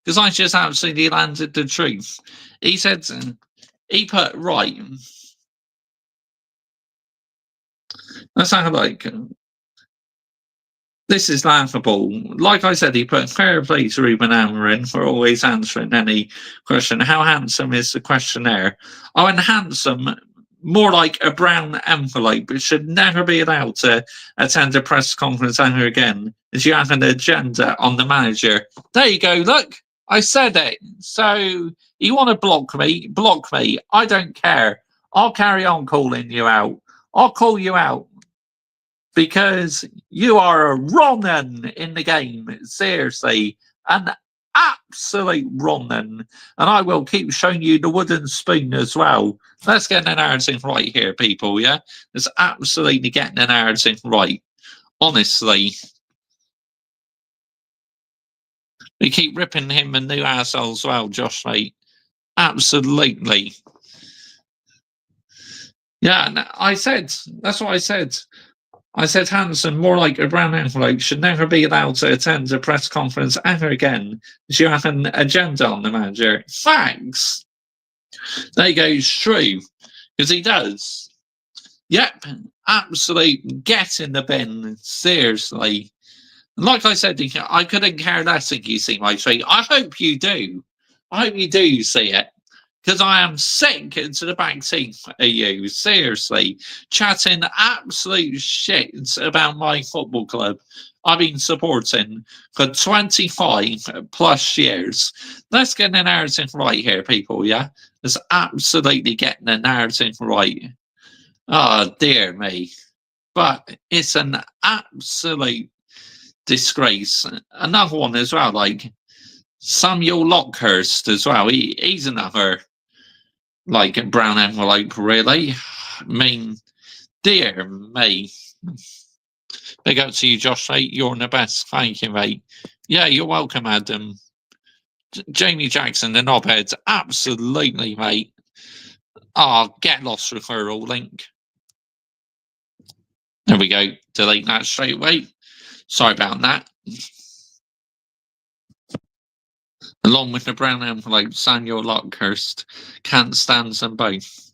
Speaker 1: Because I just absolutely landed the truth. He said, he put, right. Let's have a look. This is laughable. Like I said, he put fair play to Ruben Amorim for always answering any question. How handsome is the questionnaire? Oh, and handsome, more like a brown envelope. It should never be allowed to attend a press conference ever again, as you have an agenda on the manager. There you go, look. I said it. So you want to block me? Block me. I don't care. I'll carry on calling you out. I'll call you out. Because you are a Ronan in the game. Seriously. An absolute Ronan. And I will keep showing you the wooden spoon as well. Let's get the narrative right here, people, yeah? Let's absolutely get the narrative right. Honestly. We keep ripping him a new asshole as well, Josh, mate. Absolutely. Yeah, I said, that's what I said. I said Hanson, more like a brown envelope, should never be allowed to attend a press conference ever again. As you have an agenda on the manager. Thanks. There you go, it's true. Because he does. Yep, absolute get in the bin. Seriously. Like I said, I couldn't care less if you see my tweet. I hope you do. I hope you do see it. Because I am sick to the back teeth of you, seriously. Chatting absolute shit about my football club I've been supporting for 25 plus years. Let's get the narrative right here, people, yeah? Let's absolutely get the narrative right. Oh, dear me. But it's an absolute disgrace. Another one as well, like Samuel Lockhurst as well. He's another like a brown envelope, really. I mean, dear me. Big up to you, Josh, mate. You're the best. Thank you, mate. Yeah, you're welcome, Adam. Jamie Jackson, the knobhead. Absolutely, mate. Oh, get lost referral link. There we go. Delete that straight away. Sorry about that. Along with the brown envelope, Samuel Lockhurst can't stand them both.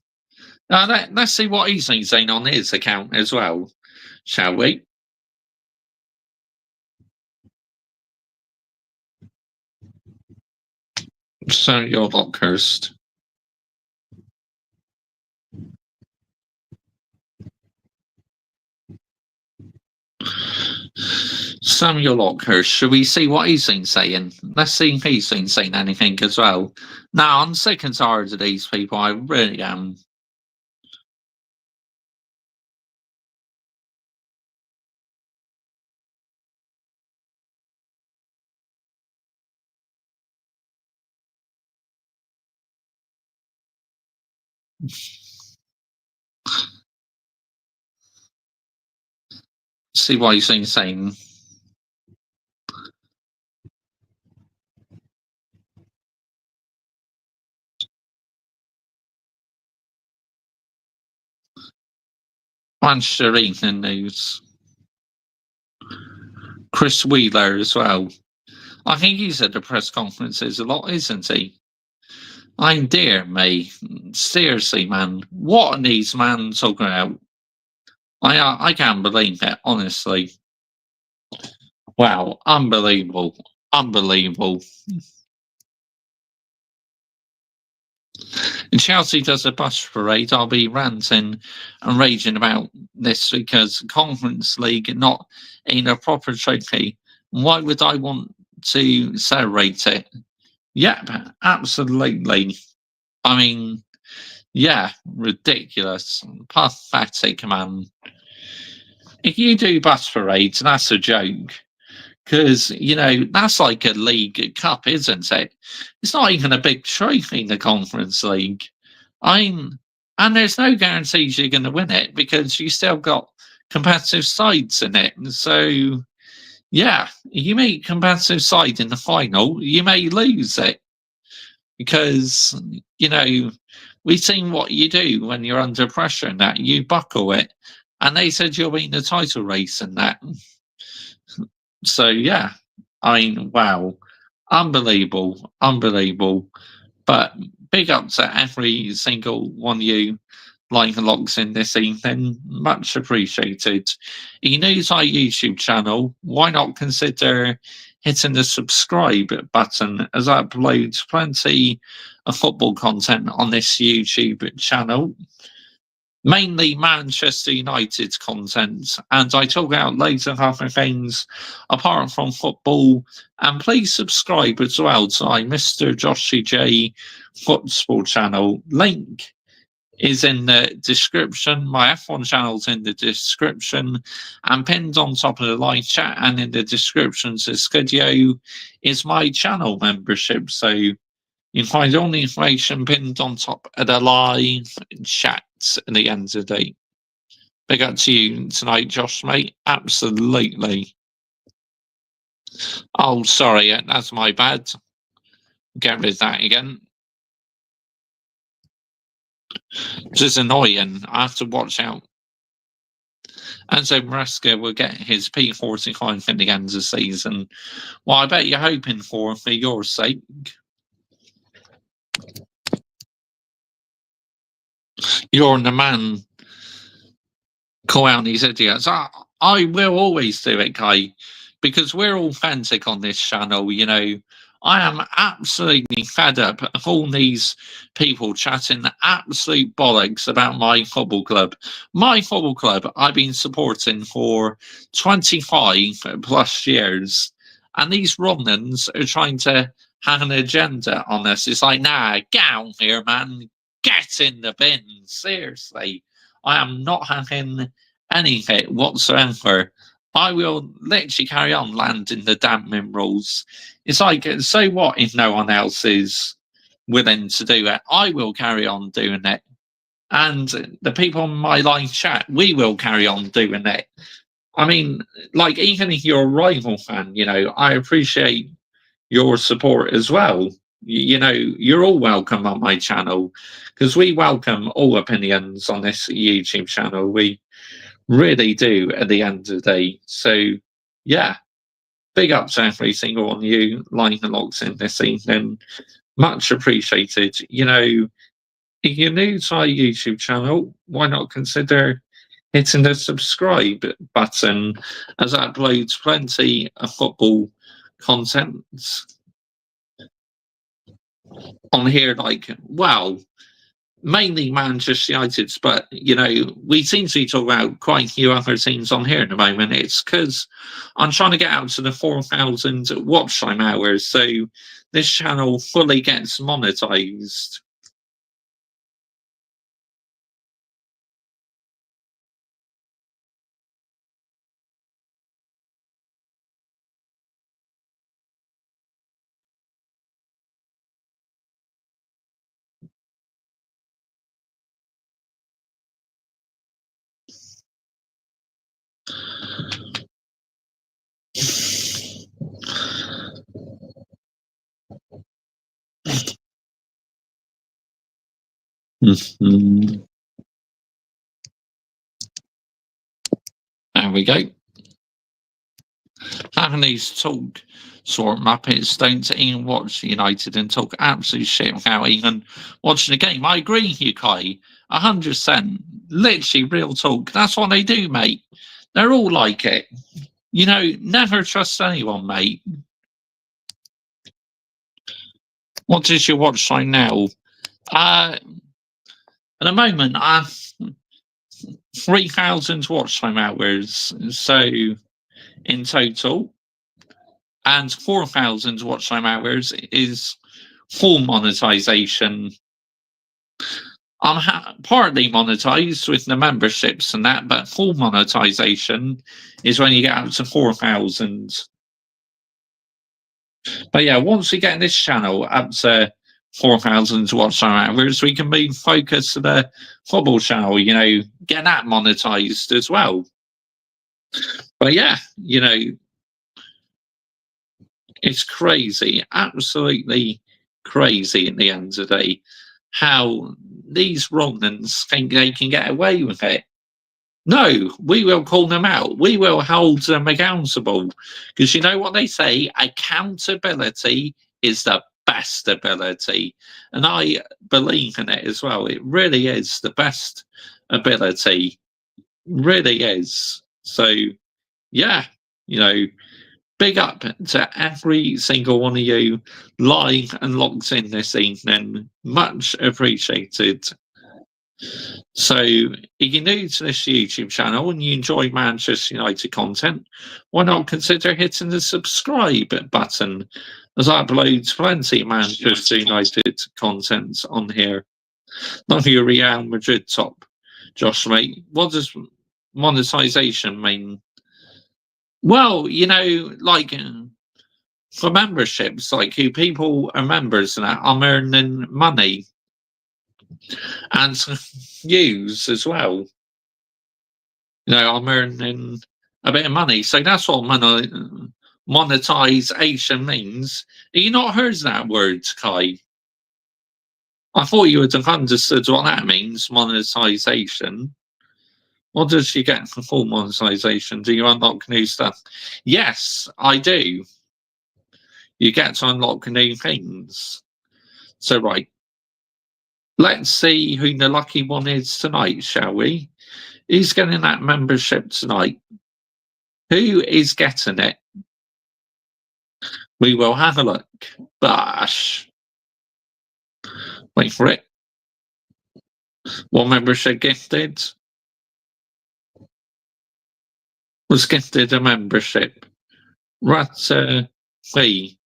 Speaker 1: Let's see what he's saying on his account as well, shall we? Samuel Lockhurst. Samuel Lockhurst, should we see what he's been saying? Let's see if he's been saying anything as well. Now, I'm sick and tired of these people, I really am. See what he's been saying. Manchester Evening News. Chris Wheeler as well. I think he's at the press conferences a lot, isn't he? I'm dear me. Seriously, man. What are these men talking about? I can't believe it, honestly. Wow, unbelievable. Unbelievable. If Chelsea does a bus parade, I'll be ranting and raging about this because Conference League not in a proper trophy. Why would I want to celebrate it? Yep, absolutely. I mean, yeah, ridiculous. Pathetic, man. If you do bus parades, that's a joke. Because, you know, that's like a league cup, isn't it? It's not even a big trophy in the Conference League. And there's no guarantees you're going to win it because you still got competitive sides in it. So, yeah, you meet competitive side in the final, you may lose it. Because, you know, we've seen what you do when you're under pressure and that. You buckle it. And they said you'll be in the title race and that. So, yeah, I mean, wow, unbelievable, unbelievable. But big up to every single one of you lying locks in this evening. Much appreciated. If you're new to our YouTube channel, why not consider hitting the subscribe button as I upload plenty of football content on this YouTube channel. Mainly Manchester United content, and I talk about loads of other things apart from football. And please subscribe as well to my Mr. Joshy J football channel. Link is in the description. My F1 channel's in the description and pinned on top of the live chat, and in the description to this video is my channel membership. So you can find all the information pinned on top of the live chat at the end of the day. Big up to you tonight, Josh, mate. Absolutely. Oh, sorry, that's my bad. Get rid of that again. Just annoying. I have to watch out. Enzo Maresca will get his P45 at the end of the season. Well, I bet you're hoping for your sake. You're the man. Call out these idiots. I will always do it, Kai, because we're authentic on this channel. You know, I am absolutely fed up of all these people chatting absolute bollocks about my football club. My football club I've been supporting for 25 plus years, and these Romans are trying to have an agenda on us. It's like, nah, get out here, man. Get in the bin. Seriously. I am not having any hit whatsoever. I will literally carry on landing the damn minerals. It's like, so what if no one else is willing to do it? I will carry on doing it. And the people in my live chat, we will carry on doing it. I mean, like, even if you're a rival fan, you know, I appreciate your support as well. You know, you're all welcome on my channel because we welcome all opinions on this YouTube channel. We really do at the end of the day. So, yeah, big up to every single one of you lining the locks in this evening. Much appreciated. You know, if you're new to our YouTube channel, why not consider hitting the subscribe button, as I upload plenty of football content on here, like, well, mainly Manchester United's, but, you know, we seem to be talking about quite a few other teams on here at the moment. It's because I'm trying to get out to the 4,000 watch time hours, so this channel fully gets monetized. Mhm. There we go. Having these talk sort of Muppets don't even watch United and talk absolute shit without even watching the game. I agree with you, Kai. 100%. Literally real talk. That's what they do, mate. They're all like it. You know, never trust anyone, mate. What is your watch time now? At the moment, 3,000 watch time hours. So in total, and 4,000 watch time hours is full monetization. I'm partly monetized with the memberships and that, but full monetization is when you get up to 4,000. But yeah, once we get this channel up to 4,000 watch time hours, we can move focus to the football channel, you know, get that monetized as well. But yeah, you know, it's crazy, absolutely crazy at the end of the day, how these wrong'uns think they can get away with it. No, we will call them out. We will hold them accountable. Because you know what they say? Accountability is the best ability. And I believe in it as well. It really is the best ability. Really is. So, yeah, you know, big up to every single one of you live and locked in this evening. Much appreciated. So, if you're new to this YouTube channel and you enjoy Manchester United content, why not consider hitting the subscribe button, as I upload plenty of Manchester United content on here. Not your Real Madrid top, Josh, mate. What does monetization mean? Well, you know, like for memberships, like who people are members and that, I'm earning money and views as well. You know, I'm earning a bit of money. So that's what monetization means. Have you not heard that word, Kai? I thought you would have understood what that means, monetization. What does you get for full monetization? Do you unlock new stuff? Yes, I do. You get to unlock new things. So, right. Let's see who the lucky one is tonight, shall we? Who's getting that membership tonight? Who is getting it? We will have a look. Bash. Wait for it. What membership gifted? Was gifted a membership. Fee.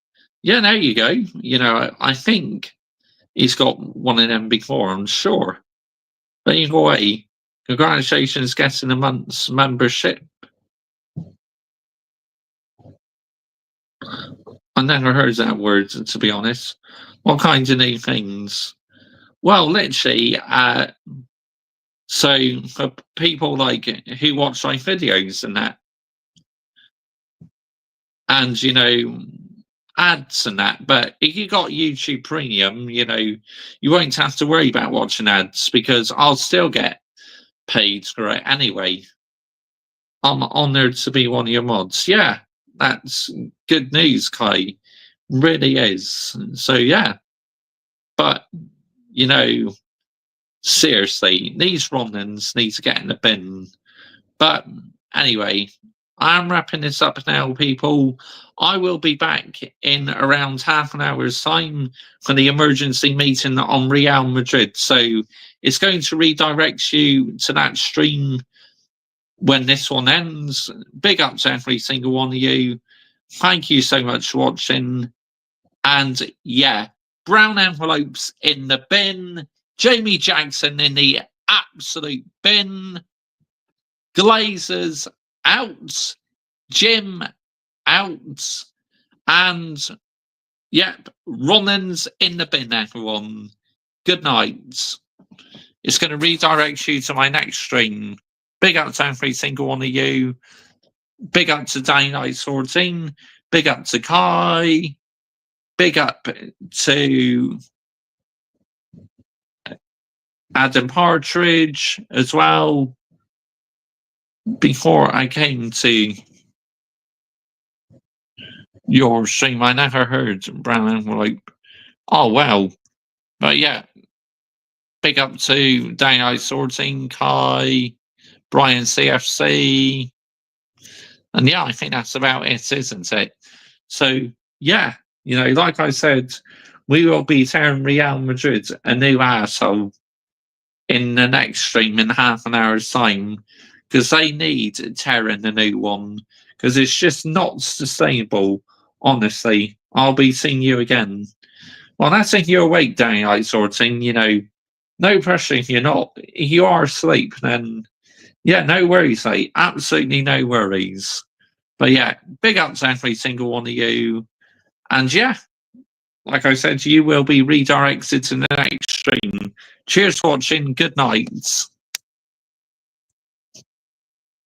Speaker 1: Yeah, there you go. You know, I think he's got one of them before, I'm sure. But either way, congratulations getting a month's membership. I never heard that word, to be honest. What kinds of new things? Well, literally, so for people like who watch my videos and that, and you know, ads and that. But if you got YouTube Premium, you know, you won't have to worry about watching ads because I'll still get paid for it anyway. I'm honoured to be one of your mods. Yeah, that's good news, Kai. Really is. So yeah. But, you know, seriously, these Ronans need to get in the bin. But anyway, I'm wrapping this up now, people. I will be back in around half an hour's time for the emergency meeting on Real Madrid. So it's going to redirect you to that stream when this one ends. Big up to every single one of you. Thank you so much for watching. And yeah, brown envelopes in the bin. Jamie Jackson in the absolute bin. Glazers out. Jim out. And yep, Ronan's in the bin, everyone. Good night. It's going to redirect you to my next stream. Big up to every single one of you. Big up to Daylight 14. Big up to Kai. Big up to Adam Partridge as well. Before I came to your stream, I never heard brown envelope. Oh, well. But yeah, big up to Daylight Sorting, Kai, Brian CFC. And yeah, I think that's about it, isn't it? So yeah, you know, like I said, we will be tearing Real Madrid a new arsehole in the next stream in half an hour's time because they need tearing a new one because it's just not sustainable, honestly. I'll be seeing you again. Well, that's if you're awake, Daylight Sorting, you know, no pressure if you're not. If you are asleep, then yeah, no worries, mate. Absolutely no worries. But yeah, big up to every single one of you. And yeah, like I said, you will be redirected to the next stream. Cheers for watching. Good night.